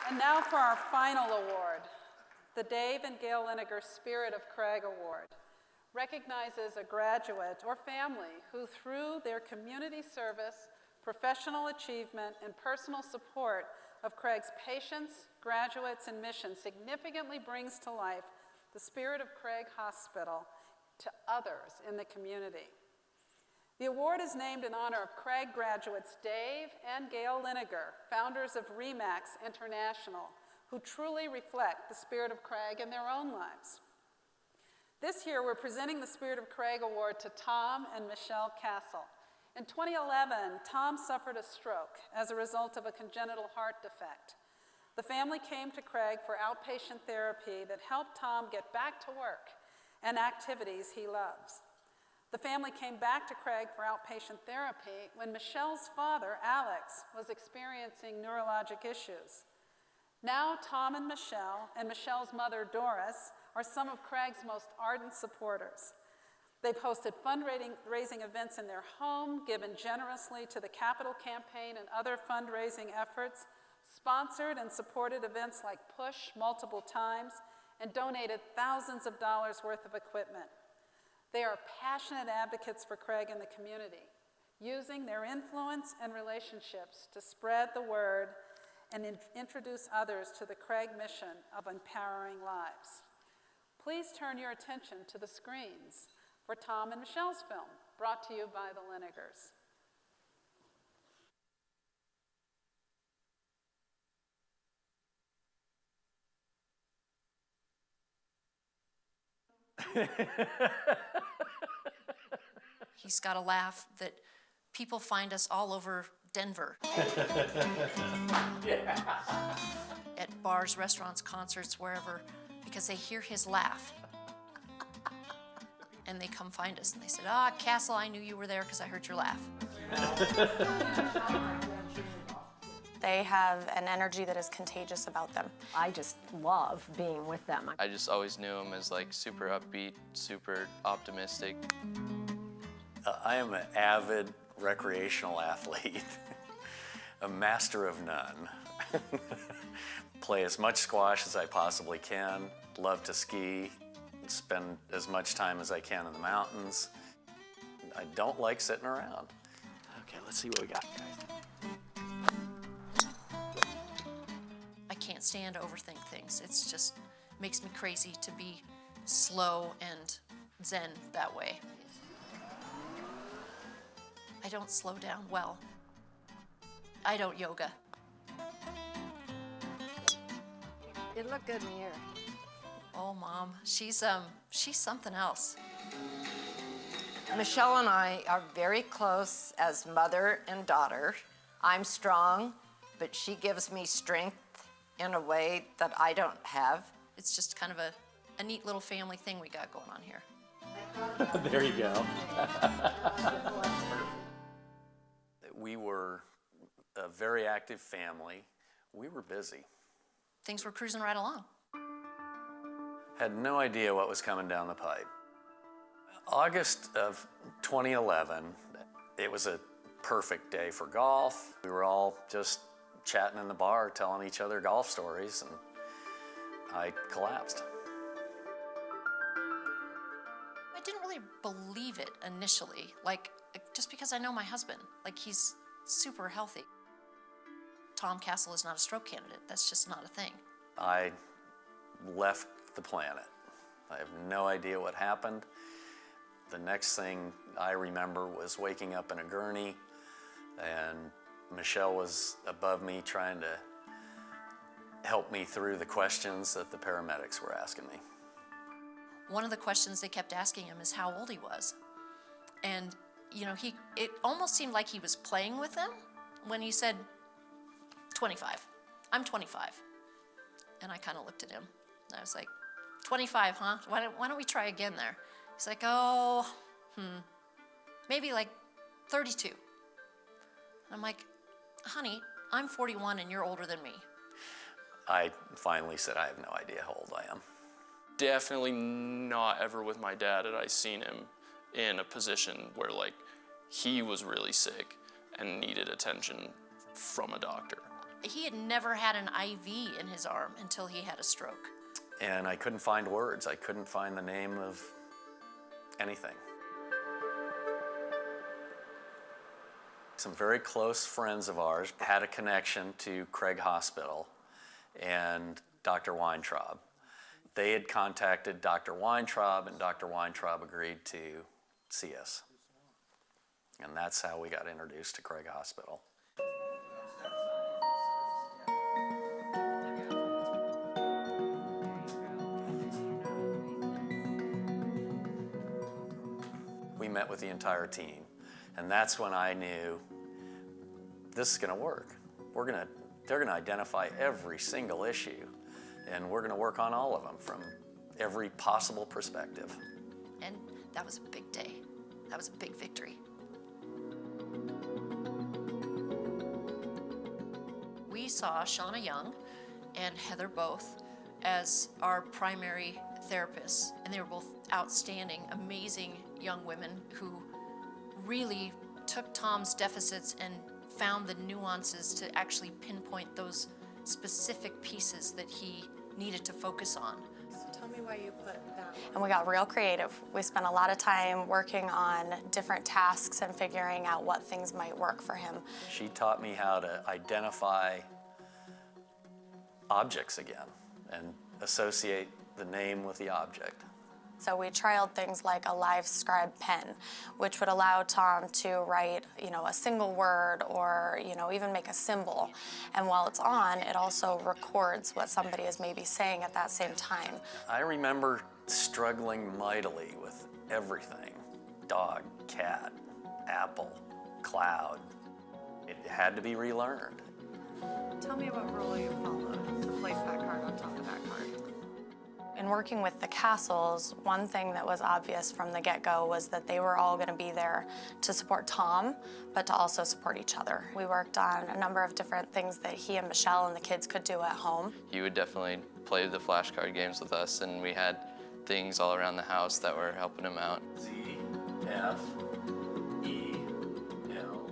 And now for our final award, the Dave and Gail Liniger Spirit of Craig Award. Recognizes a graduate or family who, through their community service, professional achievement, and personal support of Craig's patients, graduates, and mission, significantly brings to life the spirit of Craig Hospital to others in the community. The award is named in honor of Craig graduates Dave and Gail Liniger, founders of RE/MAX International, who truly reflect the spirit of Craig in their own lives. This year, we're presenting the Spirit of Craig Award to Tom and Michele Castle. In 2011, Tom suffered a stroke as a result of a congenital heart defect. The family came to Craig for outpatient therapy that helped Tom get back to work and activities he loves. The family came back to Craig for outpatient therapy when Michele's father, Alex, was experiencing neurologic issues. Now, Tom and Michele's mother, Doris, are some of Craig's most ardent supporters. They've hosted fundraising events in their home, given generously to the Capital Campaign and other fundraising efforts, sponsored and supported events like PUSH multiple times, and donated thousands of dollars worth of equipment. They are passionate advocates for Craig in the community, using their influence and relationships to spread the word and introduce others to the Craig mission of empowering lives. Please turn your attention to the screens for Tom and Michele's film, brought to you by the Linigers. He's got a laugh that people find us all over Denver. Yeah. At bars, restaurants, concerts, wherever, because they hear his laugh. And they come find us and they said, Castle, I knew you were there because I heard your laugh. They have an energy that is contagious about them. I just love being with them. I just always knew him as like super upbeat, super optimistic. I am an avid recreational athlete, a master of none. Play as much squash as I possibly can, love to ski, spend as much time as I can in the mountains. I don't like sitting around. Okay, let's see what we got, guys. I can't stand to overthink things. It's just makes me crazy to be slow and zen that way. I don't slow down well. I don't yoga. It looked good in the air. Oh, Mom, she's something else. Michele and I are very close as mother and daughter. I'm strong, but she gives me strength in a way that I don't have. It's just kind of a neat little family thing we got going on here. There you go. We were a very active family. We were busy. Things were cruising right along. Had no idea what was coming down the pipe. August of 2011, it was a perfect day for golf. We were all just chatting in the bar, telling each other golf stories, and I collapsed. I didn't really believe it initially, like, just because I know my husband. Like, he's super healthy. Tom Castle is not a stroke candidate. That's just not a thing. I left the planet. I have no idea what happened. The next thing I remember was waking up in a gurney, and Michele was above me trying to help me through the questions that the paramedics were asking me. One of the questions they kept asking him is how old he was. And, you know, it almost seemed like he was playing with them when he said, 25. I'm 25. And I kind of looked at him, and I was like, 25, huh? Why don't we try again there? He's like, maybe like 32. I'm like, honey, I'm 41 and you're older than me. I finally said, I have no idea how old I am. Definitely not ever with my dad had I seen him in a position where like he was really sick and needed attention from a doctor. He had never had an IV in his arm until he had a stroke. And I couldn't find words. I couldn't find the name of anything. Some very close friends of ours had a connection to Craig Hospital and Dr. Weintraub. They had contacted Dr. Weintraub, and Dr. Weintraub agreed to see us. And that's how we got introduced to Craig Hospital. We met with the entire team, and that's when I knew this is going to work. They're going to identify every single issue, and we're going to work on all of them from every possible perspective. And that was a big day. That was a big victory. We saw Shauna Young and Heather both as our primary therapists, and they were both outstanding, amazing young women who really took Tom's deficits and found the nuances to actually pinpoint those specific pieces that he needed to focus on. So tell me why you put that. And we got real creative. We spent a lot of time working on different tasks and figuring out what things might work for him. She taught me how to identify objects again and associate the name with the object. So we trialed things like a live scribe pen, which would allow Tom to write, a single word or, even make a symbol. And while it's on, it also records what somebody is maybe saying at that same time. I remember struggling mightily with everything. Dog, cat, apple, cloud. It had to be relearned. Tell me what rule you followed to place that card on top of that card. In working with the Castles, one thing that was obvious from the get-go was that they were all going to be there to support Tom, but to also support each other. We worked on a number of different things that he and Michelle and the kids could do at home. He would definitely play the flashcard games with us, and we had things all around the house that were helping him out. Z, F, E, L.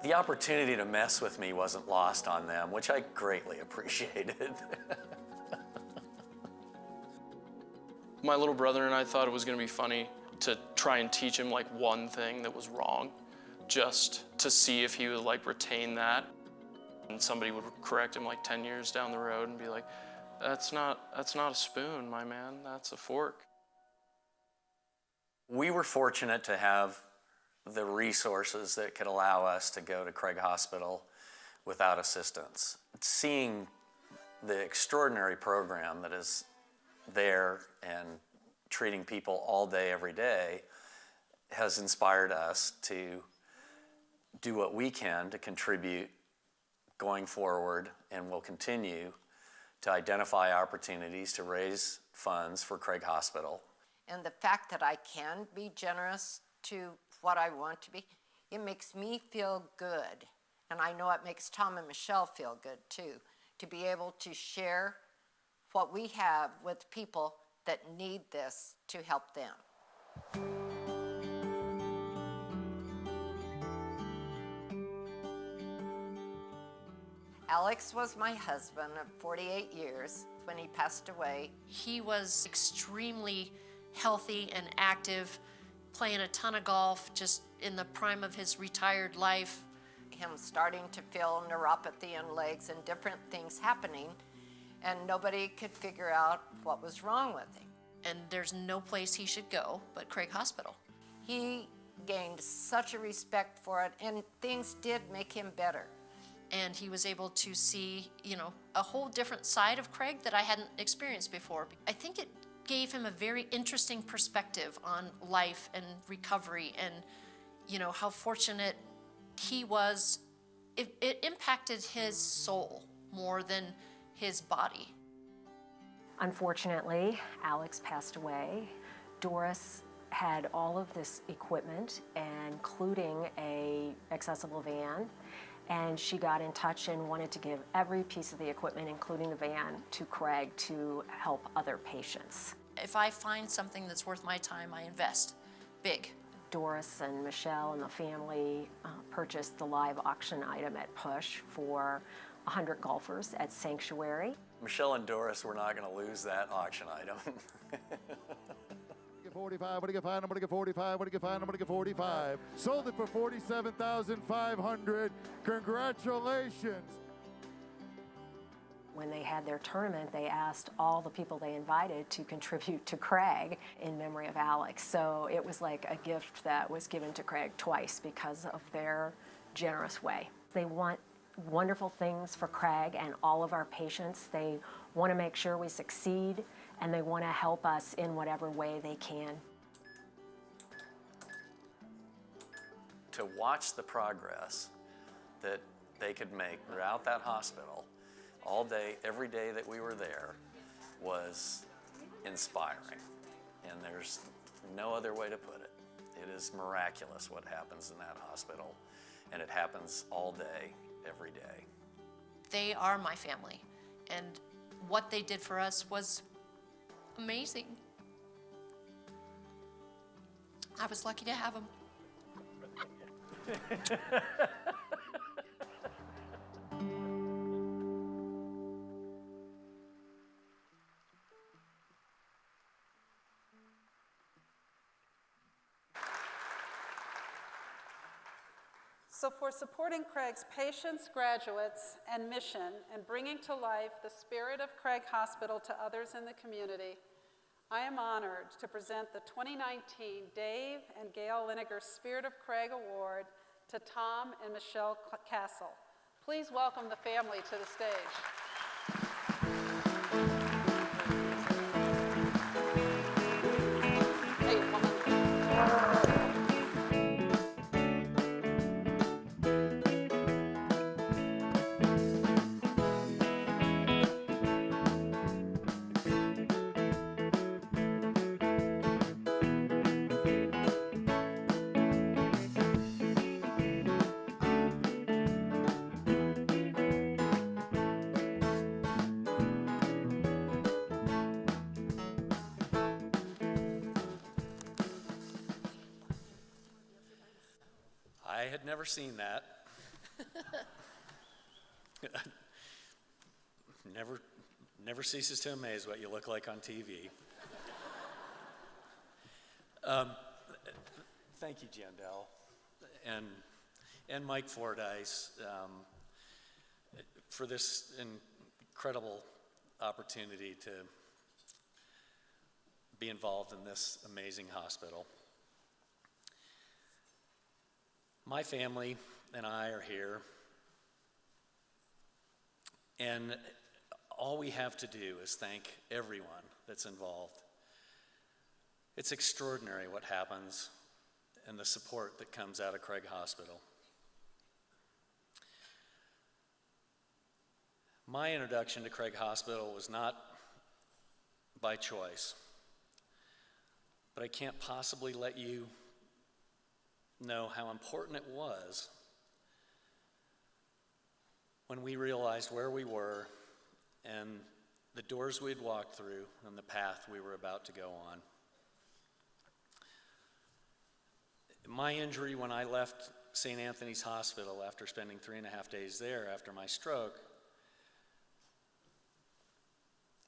The opportunity to mess with me wasn't lost on them, which I greatly appreciated. My little brother and I thought it was going to be funny to try and teach him one thing that was wrong, just to see if he would retain that. And somebody would correct him 10 years down the road and be like, that's not a spoon, my man, that's a fork. We were fortunate to have the resources that could allow us to go to Craig Hospital without assistance. Seeing the extraordinary program that is there and treating people all day, every day, has inspired us to do what we can to contribute going forward, and will continue to identify opportunities to raise funds for Craig Hospital. And the fact that I can be generous to what I want to be, it makes me feel good. And I know it makes Tom and Michelle feel good too, to be able to share what we have with people that need this to help them. Alex was my husband of 48 years when he passed away. He was extremely healthy and active, playing a ton of golf, just in the prime of his retired life. Him starting to feel neuropathy in legs and different things happening, and nobody could figure out what was wrong with him. And there's no place he should go but Craig Hospital. He gained such a respect for it, and things did make him better. And he was able to see, a whole different side of Craig that I hadn't experienced before. I think it gave him a very interesting perspective on life and recovery, and, how fortunate he was. It impacted his soul more than his body. Unfortunately, Alex passed away. Doris had all of this equipment, including a accessible van, and she got in touch and wanted to give every piece of the equipment, including the van, to Craig to help other patients. If I find something that's worth my time, I invest big. Doris and Michelle and the family purchased the live auction item at PUSH for 100 golfers at Sanctuary. Michelle and Doris were not going to lose that auction item. 45, I'm gonna get 5, I'm gonna get 45, I'm gonna get 5, I'm gonna get 45. Sold it for $47,500. Congratulations. When they had their tournament, they asked all the people they invited to contribute to Craig in memory of Alex. So it was like a gift that was given to Craig twice because of their generous way. They want wonderful things for Craig and all of our patients. They want to make sure we succeed, and they want to help us in whatever way they can. To watch the progress that they could make throughout that hospital, all day, every day that we were there, was inspiring. And there's no other way to put it. It is miraculous what happens in that hospital, and it happens all day, every day. They are my family, and what they did for us was amazing. I was lucky to have them. So for supporting Craig's patients, graduates, and mission, and bringing to life the spirit of Craig Hospital to others in the community, I am honored to present the 2019 Dave and Gail Liniger Spirit of Craig Award to Tom and Michele Castle. Please welcome the family to the stage. Hey, woman. I had never seen that. Never ceases to amaze what you look like on TV. Thank you, Jandel, and Mike Fordyce, for this incredible opportunity to be involved in this amazing hospital. My family and I are here, and all we have to do is thank everyone that's involved. It's extraordinary what happens and the support that comes out of Craig Hospital. My introduction to Craig Hospital was not by choice, but I can't possibly let you know how important it was when we realized where we were and the doors we'd walked through and the path we were about to go on. My injury when I left St. Anthony's Hospital after spending 3.5 days there after my stroke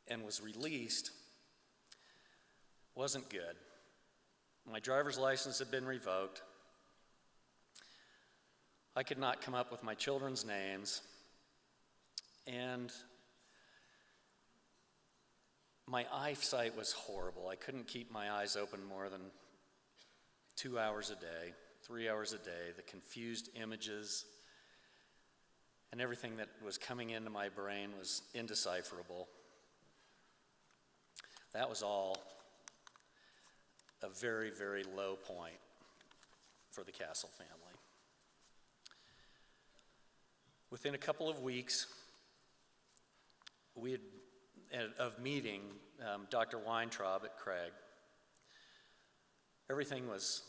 and was released wasn't good. My driver's license had been revoked. I could not come up with my children's names, and my eyesight was horrible. I couldn't keep my eyes open more than 2 hours a day, 3 hours a day. The confused images and everything that was coming into my brain was indecipherable. That was all a very, very low point for the Castle family. Within a couple of weeks, of meeting Dr. Weintraub at Craig, everything was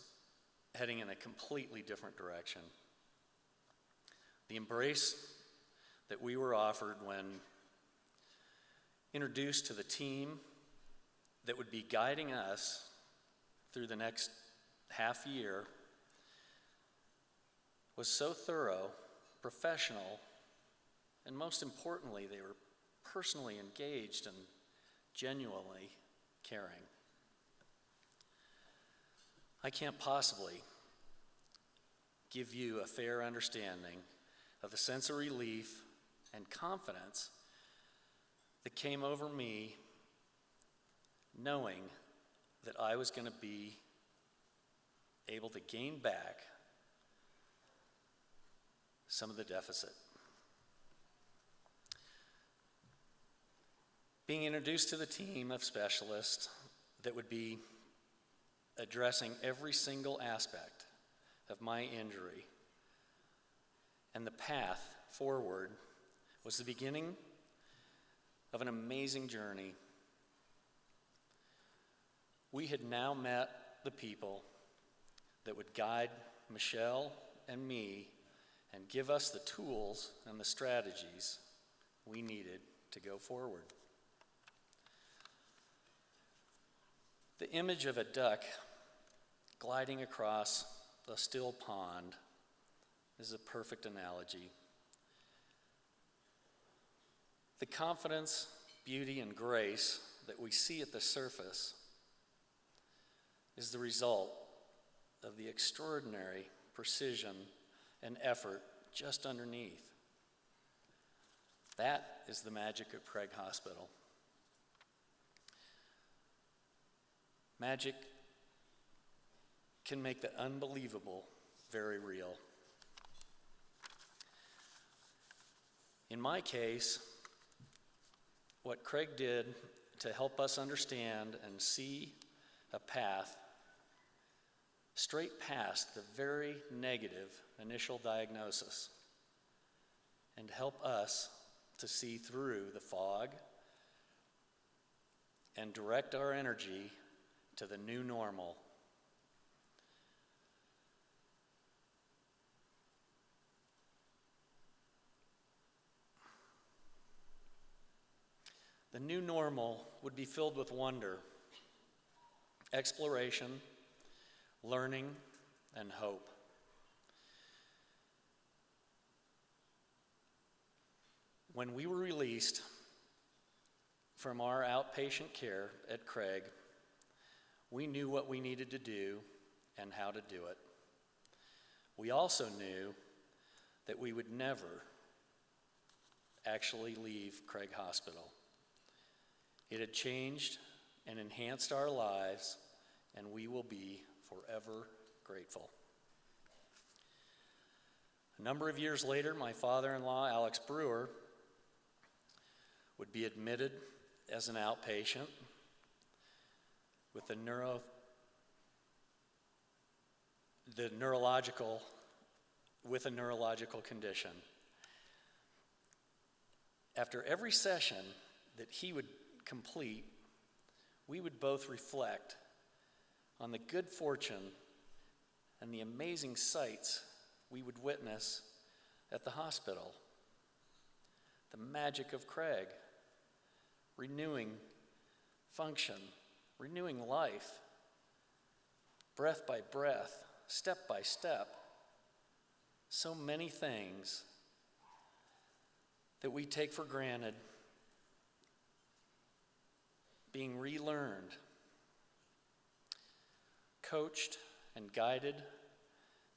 heading in a completely different direction. The embrace that we were offered when introduced to the team that would be guiding us through the next half year was so thorough, professional, And most importantly, they were personally engaged and genuinely caring. I can't possibly give you a fair understanding of the sense of relief and confidence that came over me knowing that I was going to be able to gain back some of the deficit. Being introduced to the team of specialists that would be addressing every single aspect of my injury and the path forward was the beginning of an amazing journey. We had now met the people that would guide Michele and me and give us the tools and the strategies we needed to go forward. The image of a duck gliding across a still pond is a perfect analogy. The confidence, beauty, and grace that we see at the surface is the result of the extraordinary precision and effort just underneath. That is the magic of Craig Hospital. Magic can make the unbelievable very real. In my case, what Craig did to help us understand and see a path straight past the very negative initial diagnosis and help us to see through the fog and direct our energy to the new normal. The new normal would be filled with wonder, exploration, learning, and hope. When we were released from our outpatient care at Craig, we knew what we needed to do and how to do it. We also knew that we would never actually leave Craig Hospital. It had changed and enhanced our lives, and we will be forever grateful. A number of years later, my father-in-law, Alex Brewer, would be admitted as an outpatient with a neurological condition. After every session that he would complete, we would both reflect on the good fortune and the amazing sights we would witness at the hospital. The magic of Craig, renewing function, renewing life, breath by breath, step by step. So many things that we take for granted being relearned, coached and guided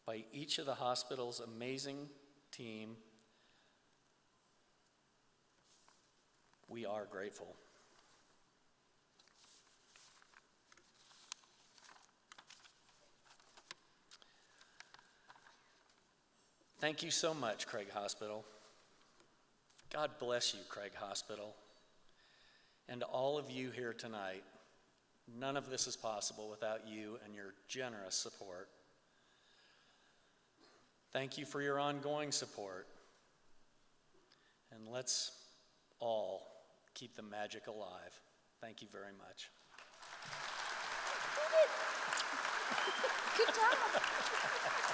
by each of the hospital's amazing team. We are grateful. Thank you so much, Craig Hospital. God bless you, Craig Hospital. And all of you here tonight, none of this is possible without you and your generous support. Thank you for your ongoing support. And let's all keep the magic alive. Thank you very much. Good job.